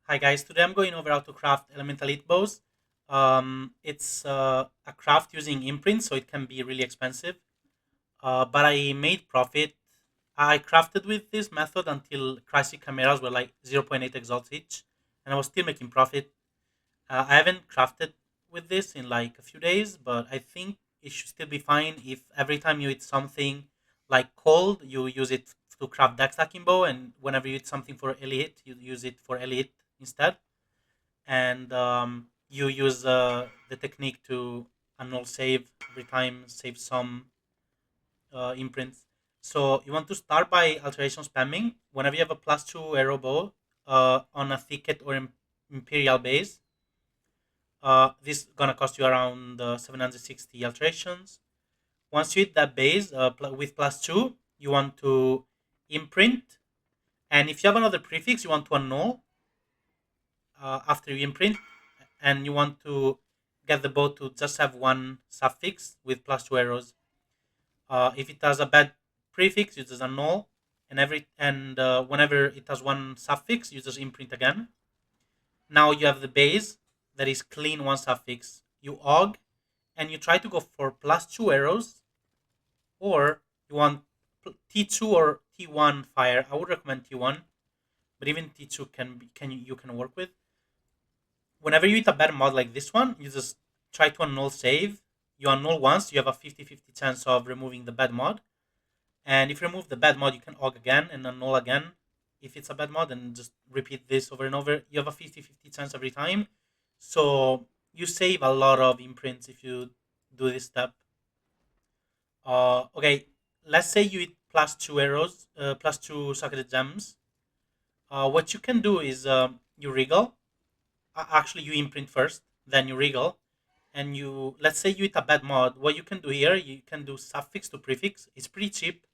Hi guys, today I'm going over how to craft elemental heat bows. It's a craft using imprint, so it can be really expensive. But I made profit. I crafted with this method until crisis cameras were like zero point 0.8 exalts each, and I was still making profit. I haven't crafted with this in like a few days, but I think it should still be fine if every time you eat something like cold, you use it to craft deck stacking bow, and whenever you eat something for elite, you use it for elite instead and you use the technique to annul save every time, save some imprints. So you want to start by alteration spamming. Whenever you have a +2 arrow bow on a thicket or imperial base, this is gonna cost you around 760 alterations. Once you hit that base with +2, you want to imprint, and if you have another prefix, you want to annul after you imprint, and you want to get the bow to just have one suffix with +2 arrows. If it has a bad prefix, you just annul, and whenever it has one suffix, you just imprint again. Now you have the base that is clean one suffix. You aug, and you try to go for +2 arrows, or you want T2 or T1 fire. I would recommend T1, but even T2 you can work with. Whenever you hit a bad mod like this one, you just try to annul save. You annul once, you have a 50-50 chance of removing the bad mod. And if you remove the bad mod, you can aug again and annul again if it's a bad mod, and just repeat this over and over. You have a 50-50 chance every time. So you save a lot of imprints if you do this step. Okay, let's say you hit +2 arrows, +2 socketed gems. What you can do is you wriggle. Actually, you imprint first, then you wriggle, and you, let's say you hit a bad mod. What you can do here, you can do suffix to prefix. It's pretty cheap,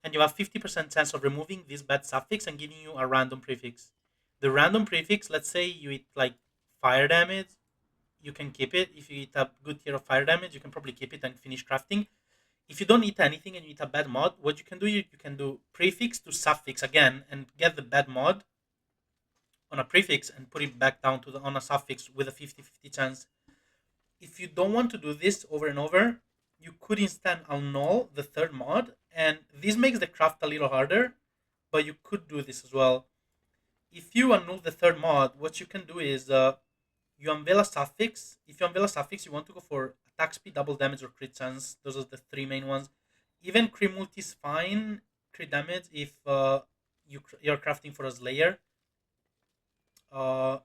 and you have 50% chance of removing this bad suffix and giving you a random prefix. The random prefix, let's say you hit like fire damage, you can keep it. If you hit a good tier of fire damage, you can probably keep it and finish crafting. If you don't hit anything and you hit a bad mod, what you can do, you can do prefix to suffix again and get the bad mod on a prefix and put it back down to the on a suffix with a 50-50 chance. If you don't want to do this over and over, you could instead annul the third mod, and this makes the craft a little harder, but you could do this as well. If you annul the third mod, what you can do is you unveil a suffix. If you unveil a suffix, you want to go for attack speed, double damage, or crit chance. Those are the three main ones. Even crit multi is fine. Crit damage if you're crafting for a Slayer. Uh,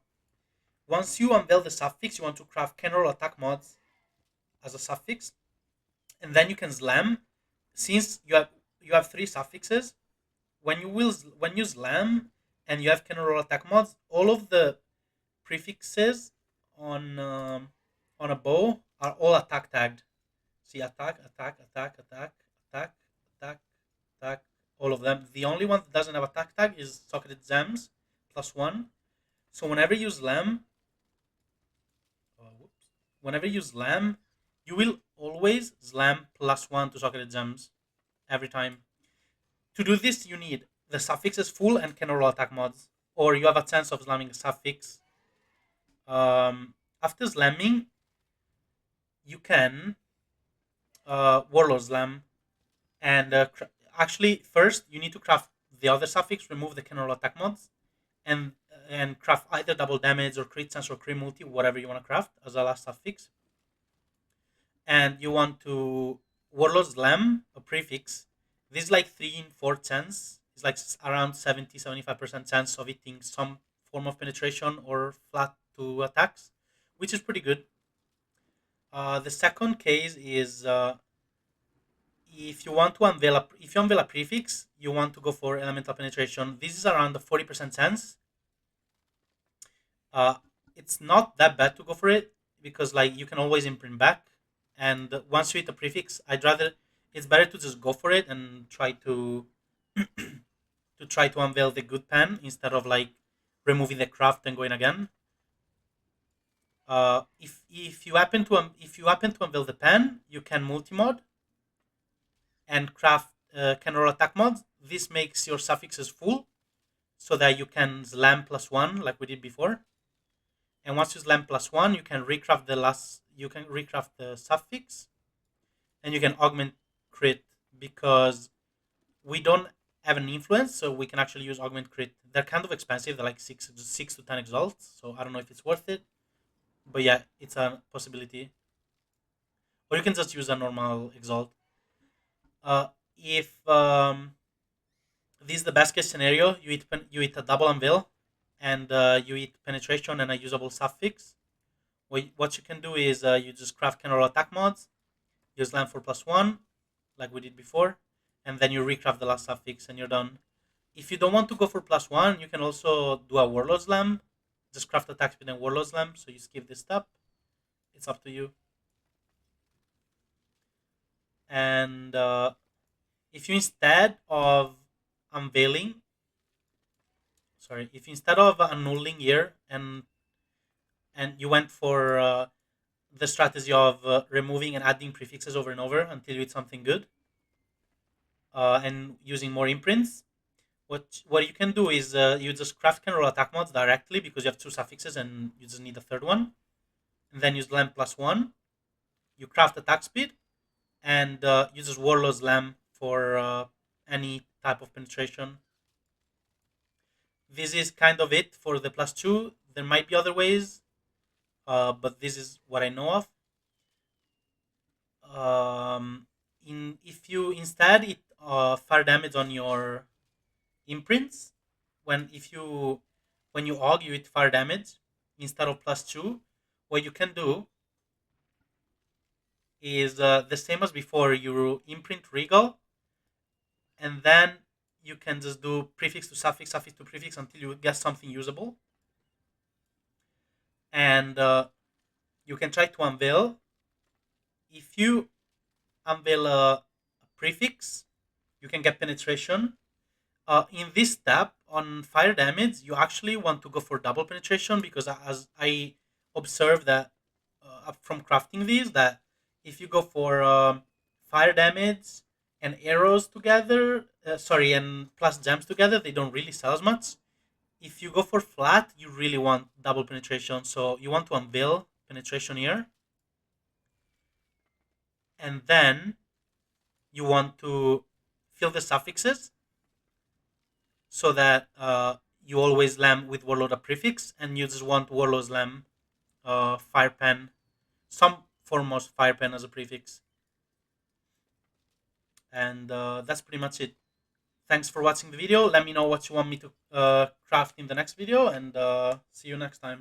Once you unveil the suffix, you want to craft can roll attack mods as a suffix, and then you can slam. Since you have three suffixes, when you slam and you have can roll attack mods, all of the prefixes on um, on a bow are all attack tagged. See, attack, attack, attack, attack, attack, attack, attack. All of them. The only one that doesn't have attack tag is socketed gems +1. So whoops, whenever you slam, you will always slam +1 to socketed gems every time. To do this, you need the suffixes full and can roll attack mods, or you have a chance of slamming a suffix. After slamming, you can warlord slam, and actually first you need to craft the other suffix, remove the can roll attack mods, and craft either double damage or crit chance or crit multi, whatever you want to craft as a last suffix. And you want to warlord slam a prefix. This is like 3 in 4 chance. It's like around 70-75% chance of hitting some form of penetration or flat to attacks, which is pretty good. The second case is if you unveil a prefix, you want to go for elemental penetration. This is around the 40% chance. Uh, it's not that bad to go for it because like you can always imprint back, and once you hit a prefix, it's better to just go for it and try to unveil the good pen instead of like removing the craft and going again. If you happen to unveil the pen, you can multi-mod and craft can roll attack mods. This makes your suffixes full, so that you can slam +1 like we did before. And once you slam +1, you can recraft the suffix, and you can augment crit because we don't have an influence, so we can actually use augment crit. They're kind of expensive; they're like six to 10 exalts, so I don't know if it's worth it. But yeah, it's a possibility. Or you can just use a normal exalt. If this is the best case scenario, you eat a double unveil, and you eat penetration and a usable suffix. What you can do is you just craft can roll attack mods, use slam for +1, like we did before, and then you recraft the last suffix and you're done. If you don't want to go for +1, you can also do a warlord slam. Just craft attack speed and warlord slam, so you skip this step. It's up to you. And if you instead of unveiling, if instead of annulling here and you went for the strategy of removing and adding prefixes over and over until you hit something good, and using more imprints, what you can do is you just craft can roll attack mods directly because you have two suffixes and you just need a third one, and then use lamp +1. You craft attack speed and you just warlord slam for any type of penetration. This is kind of it for the +2. There might be other ways, but this is what I know of. If you instead hit fire damage on your imprints, when you aug you hit fire damage instead of +2, what you can do is the same as before. You imprint regal, and then you can just do prefix to suffix, suffix to prefix until you get something usable, and you can try to unveil. If you unveil a prefix, you can get penetration. In this step on fire damage, you actually want to go for double penetration because as I observed that from crafting these, that if you go for fire damage and arrows together, and plus gems together, they don't really sell as much. If you go for flat, you really want double penetration. So you want to unveil penetration here, and then you want to fill the suffixes so that you always lamb with warlord a prefix, and you just want warlord slam fire pen, some form of fire pen as a prefix, and that's pretty much it. Thanks for watching the video. Let me know what you want me to craft in the next video, and see you next time.